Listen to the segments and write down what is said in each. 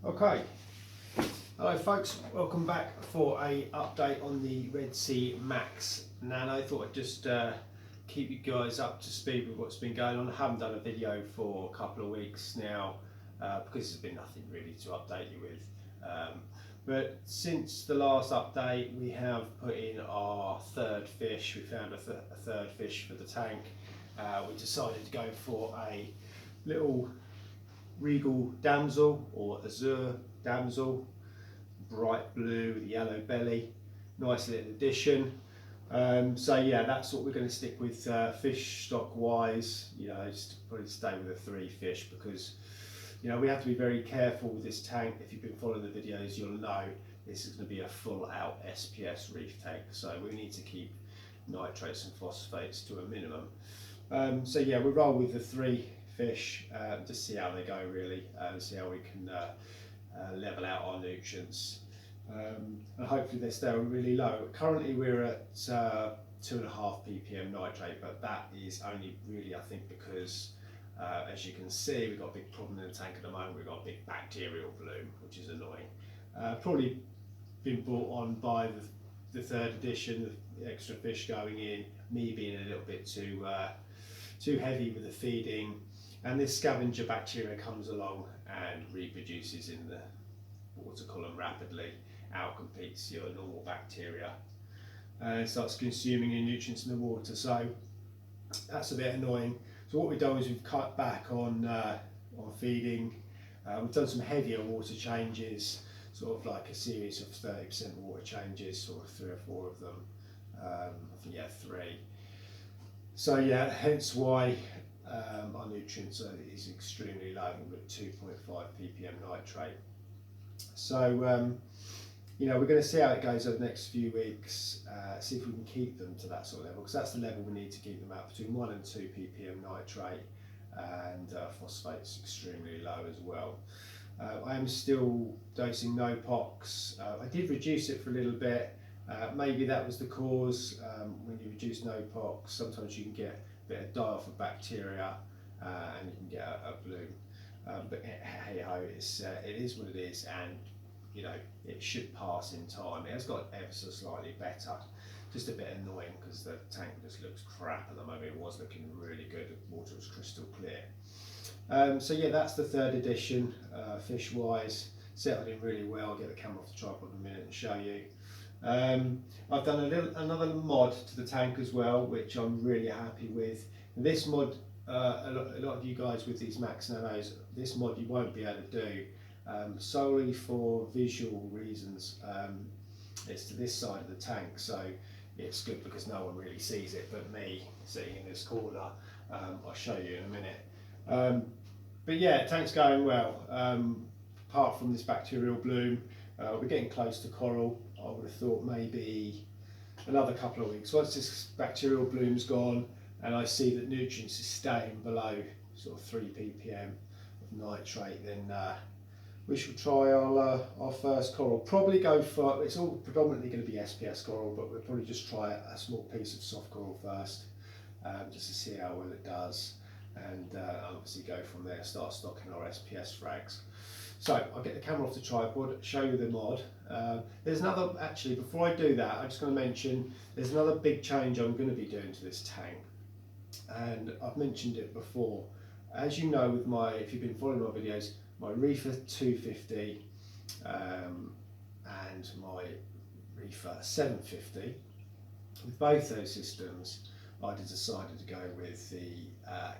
Okay, hello folks, welcome back for a update on the Sea MAX NANO. I thought I'd just keep you guys up to speed with what's been going on. I haven't done a video for a couple of weeks now because there's been nothing really to update you with. But since the last update we have put in our third fish. We found a third fish for the tank. We decided to go for a little regal damsel or azure damsel, bright blue with yellow belly, nice little addition. So yeah, that's what we're going to stick with fish stock wise. Just probably stay with the 3 fish because we have to be very careful with this tank. If you've been following the videos, you'll know this is going to be a full out SPS reef tank, so we need to keep nitrates and phosphates to a minimum. So yeah, we'll roll with the 3 fish, just see how they go really, see how we can level out our nutrients, and hopefully they stay really low. Currently we're at 2.5 ppm nitrate, but that is only really, I think, because as you can see, we've got a big problem in the tank at the moment. We've got a big bacterial bloom, which is annoying. Probably been brought on by the 3rd edition, the extra fish going in, me being a little bit too heavy with the feeding, and this scavenger bacteria comes along and reproduces in the water column rapidly, outcompetes your normal bacteria, and starts consuming your nutrients in the water. So that's a bit annoying. So what we've done is we've cut back on feeding. We've done some heavier water changes, sort of like a series of 30% water changes, sort of 3 or 4 of them. I think 3. So yeah, hence why our nutrients is extremely low with 2.5 ppm nitrate. So we're going to see how it goes over the next few weeks, see if we can keep them to that sort of level, because that's the level we need to keep them at, between 1 and 2 ppm nitrate, and phosphate's extremely low as well. I am still dosing no-pox. I did reduce it for a little bit. Maybe that was the cause. When you reduce no-pox, sometimes you can get a bit of die-off of bacteria and you can get a bloom. But hey ho, it is what it is, and it should pass in time. It has got ever so slightly better. Just a bit annoying because the tank just looks crap at the moment. It was looking really good. The water was crystal clear. So yeah, that's the 3rd edition, fish wise. Settled in really well. I'll get the camera off the tripod in a minute and show you. I've done another mod to the tank as well, which I'm really happy with. This mod, a lot of you guys with these Max Nanos, this mod you won't be able to do, solely for visual reasons. It's to this side of the tank, so it's good because no one really sees it but me sitting in this corner. I'll show you in a minute. But yeah, tank's going well. Apart from this bacterial bloom, we're getting close to coral. I would have thought maybe another couple of weeks. Once this bacterial bloom's gone and I see that nutrients is staying below sort of 3 ppm of nitrate, then we shall try our first coral. Probably go for, it's all predominantly going to be SPS coral, but we'll probably just try a small piece of soft coral first, just to see how well it does, and obviously go from there, start stocking our SPS frags. So I'll get the camera off the tripod, show you the mod. There's another, actually before I do that, I'm just going to mention there's another big change I'm going to be doing to this tank, and I've mentioned it before. As you know, with if you've been following my videos, my Reefer 250 and my Reefer 750, with both those systems I decided to go with the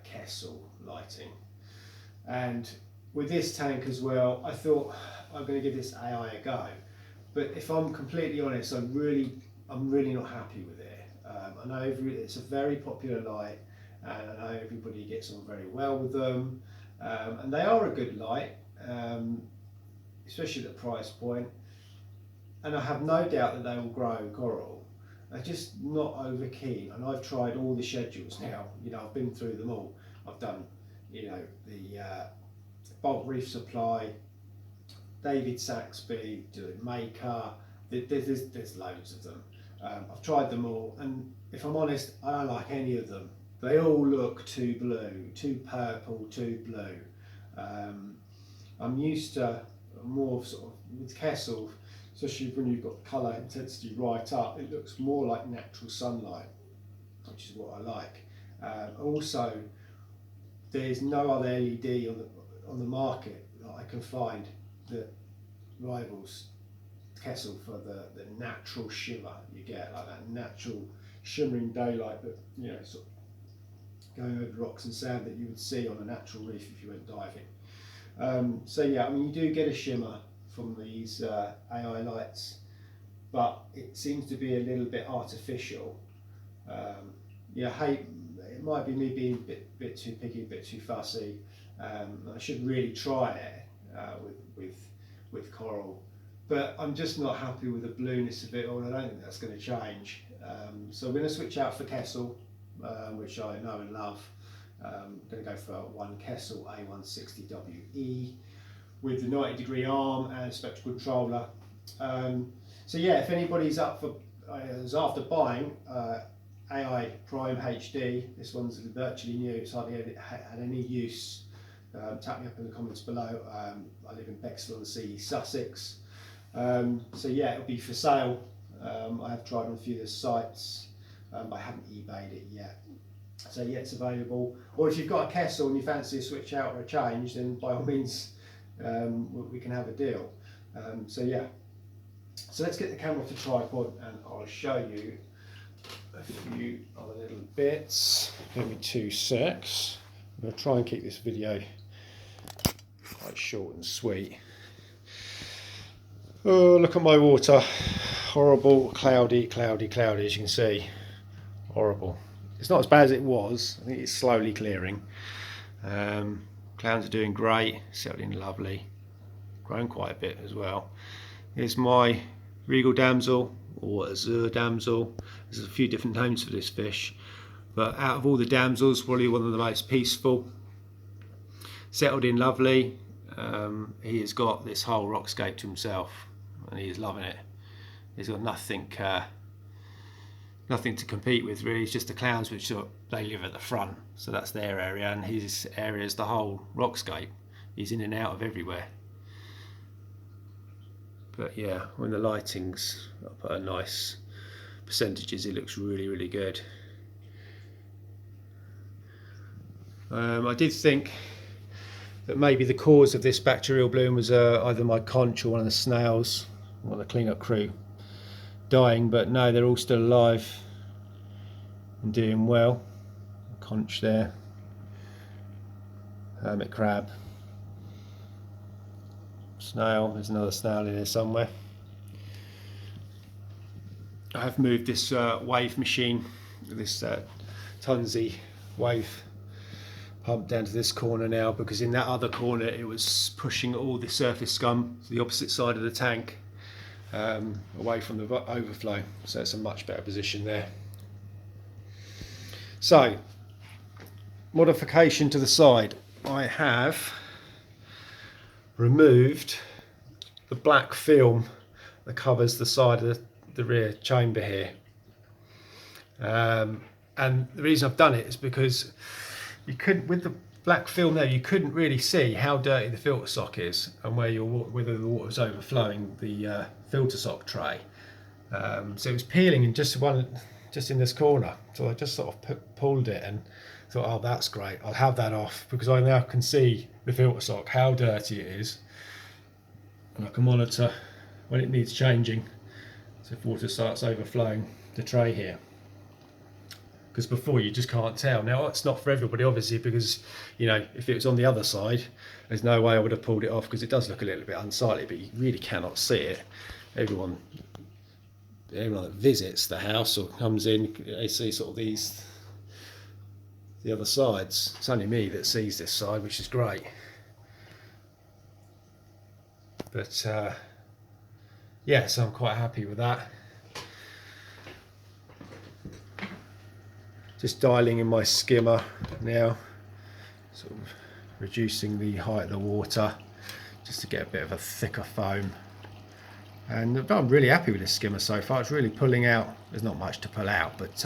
Kessel lighting. And with this tank as well, I thought I'm going to give this AI a go, but if I'm completely honest, I'm really not happy with it. I know it's a very popular light, and I know everybody gets on very well with them, and they are a good light, especially at the price point, and I have no doubt that they will grow coral. They're just not over keen, and I've tried all the schedules now. I've been through them all. I've done the bulk reef supply, David Saxby, doing Maker, there's loads of them. I've tried them all, and if I'm honest, I don't like any of them. They all look too blue, too purple, too blue. I'm used to more sort of with Kessel, especially when you've got the colour intensity right up, it looks more like natural sunlight, which is what I like. Also, there's no other LED on the market that I can find that rivals Kessel for the natural shimmer you get, like that natural shimmering daylight that, you know, sort of going over rocks and sand that you would see on a natural reef if you went diving. So yeah, I mean, you do get a shimmer from these AI lights, but it seems to be a little bit artificial. Yeah, hey, it might be me being a bit too picky, a bit too fussy. I should really try it with coral, but I'm just not happy with the blueness of it all. I don't think that's going to change. So we're going to switch out for Kessel, which I know and love. I'm going to go for one Kessel A160WE with the 90-degree arm and spectral controller. So yeah, if anybody's up for is after buying AI Prime HD, this one's virtually new, it's hardly had any use. Tap me up in the comments below. I live in Bexley-on-Sea, Sussex. So yeah, it'll be for sale. I have tried on a few of the sites, but I haven't eBayed it yet. So yeah, it's available. Or if you've got a Kessel and you fancy a switch out or a change, then by all means we can have a deal. So yeah, so let's get the camera off the tripod and I'll show you a few other little bits. Give me 2 secs. I'm going to try and keep this video quite short and sweet. Oh, look at my water. Horrible, cloudy, cloudy, cloudy, as you can see. Horrible. It's not as bad as it was. I think it's slowly clearing. Clouds are doing great, settled in lovely. Grown quite a bit as well. Here's my regal damsel, or azure damsel. There's a few different names for this fish, but out of all the damsels, probably one of the most peaceful. Settled in lovely. He has got this whole rockscape to himself, and he is loving it. He's got nothing to compete with really. It's just the clowns, which they live at the front, so that's their area, and his area is the whole rockscape. He's in and out of everywhere. But yeah, when the lighting's up at a nice percentages, it looks really, really good. I did think that maybe the cause of this bacterial bloom was either my conch or one of the snails, one of the cleanup crew dying, but no, they're all still alive and doing well. Conch there, hermit crab, snail, there's another snail in here somewhere. I have moved this wave machine, this Tunzi wave pump down to this corner now, because in that other corner it was pushing all the surface scum to the opposite side of the tank, away from the overflow, so it's a much better position there. So, modification to the side. I have removed the black film that covers the side of the rear chamber here, and the reason I've done it is because you couldn't, with the black film there, you couldn't really see how dirty the filter sock is and whether the water was overflowing the filter sock tray. So it was peeling in just in this corner. So I just sort of pulled it and thought, oh, that's great. I'll have that off because I now can see the filter sock, how dirty it is, and I can monitor when it needs changing. So if water starts overflowing the tray here. Because before you just can't tell. Now it's not for everybody obviously, because you know, if it was on the other side, there's no way I would have pulled it off, because it does look a little bit unsightly, but you really cannot see it. Everyone that visits the house or comes in, they see sort of the other sides. It's only me that sees this side, which is great. But yeah, so I'm quite happy with that. Just dialing in my skimmer now, sort of reducing the height of the water just to get a bit of a thicker foam. And I'm really happy with this skimmer so far. It's really pulling out. There's not much to pull out, but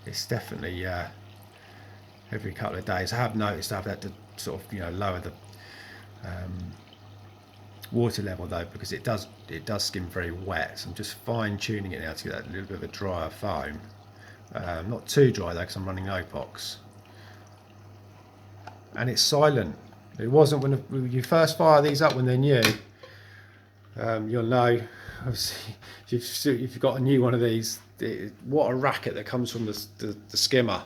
it's definitely every couple of days I have noticed I've had to sort of, you know, lower the water level though, because it does skim very wet. So I'm just fine tuning it now to get that little bit of a drier foam. Not too dry though, because I'm running Opox. And it's silent. It wasn't when you first fire these up when they're new. You'll know, obviously, if you've got a new one of these, what a racket that comes from the skimmer.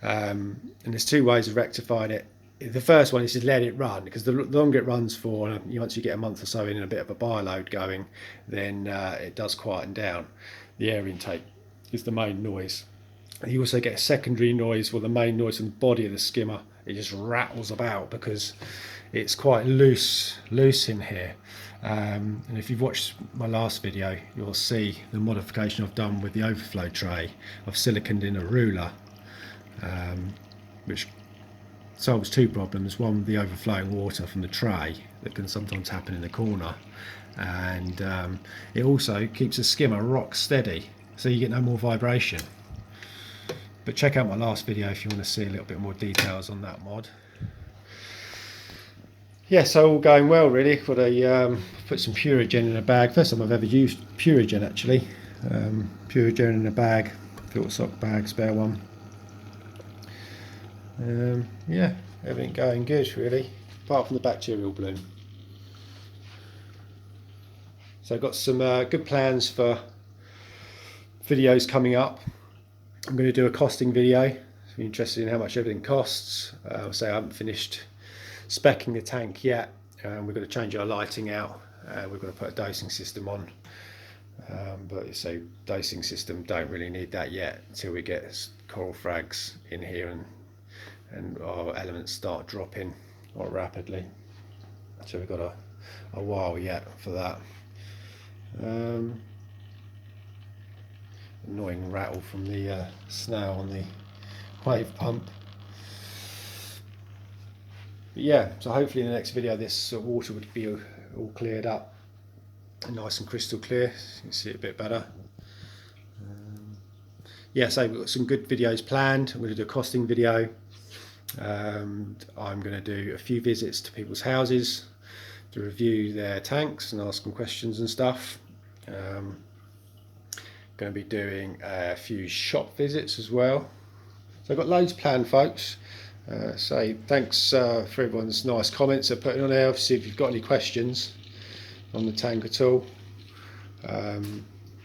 And there's two ways of rectifying it. The first one is to let it run, because the longer it runs for, once you get a month or so in and a bit of a buy load going, then it does quieten down. The air intake is the main noise. You also get a secondary noise, the main noise from the body of the skimmer. It just rattles about because it's quite loose in here. And if you've watched my last video, you'll see the modification I've done with the overflow tray. I've siliconed in a ruler, which solves two problems. One, the overflowing water from the tray that can sometimes happen in the corner, and it also keeps the skimmer rock steady, so you get no more vibration. But check out my last video if you want to see a little bit more details on that mod. Yeah, so all going well really. Got a put some Purigen in a bag. First time I've ever used Purigen actually. Purigen in a bag, filter sock bag, spare one. Yeah, everything going good really, apart from the bacterial bloom. So I've got some good plans for videos coming up. I'm going to do a costing video. If you're interested in how much everything costs, I'll say I haven't finished speccing the tank yet. We've got to change our lighting out. We've got to put a dosing system on. But so dosing system, don't really need that yet until we get coral frags in here and our elements start dropping more rapidly. So we've got a while yet for that. Annoying rattle from the snail on the wave pump. But yeah, so hopefully in the next video this water would be all cleared up and nice and crystal clear, so you can see it a bit better. Yeah, so we've got some good videos planned. I'm going to do a costing video. I'm going to do a few visits to people's houses to review their tanks and ask them questions and stuff. Going to be doing a few shop visits as well. So I've got loads planned, folks. So thanks for everyone's nice comments they're putting on there. Obviously, if you've got any questions on the tank at all,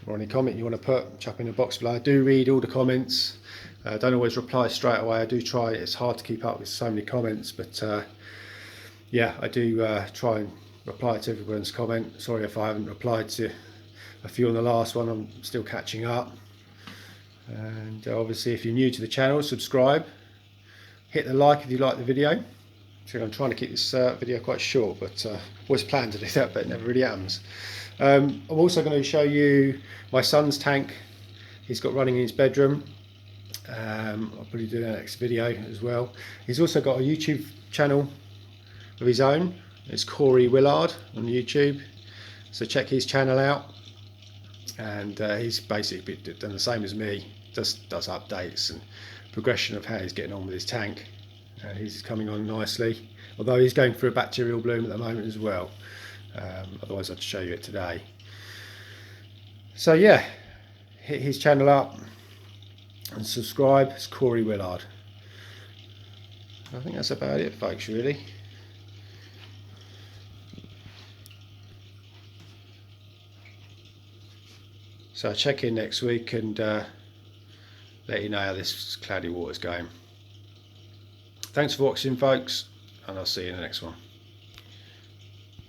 or any comment you want to put, chuck in the box below. I do read all the comments. I don't always reply straight away. I do try. It's hard to keep up with so many comments, but yeah, I do try and reply to everyone's comment. Sorry if I haven't replied to a few on the last one. I'm still catching up. And obviously, if you're new to the channel, subscribe. Hit the like if you like the video. So I'm trying to keep this video quite short, but always plan to do that, but it never really happens. I'm also going to show you my son's tank he's got running in his bedroom. I'll probably do that next video as well. He's also got a YouTube channel of his own. It's Corey Willard on YouTube, so check his channel out. And he's basically done the same as me, just does updates and progression of how he's getting on with his tank. And he's coming on nicely, although he's going through a bacterial bloom at the moment as well. Otherwise I'd show you it today. So yeah, hit his channel up and subscribe. It's Corey Willard. I think that's about it, folks, really. So I'll check in next week and let you know how this cloudy water's going. Thanks for watching, folks, and I'll see you in the next one.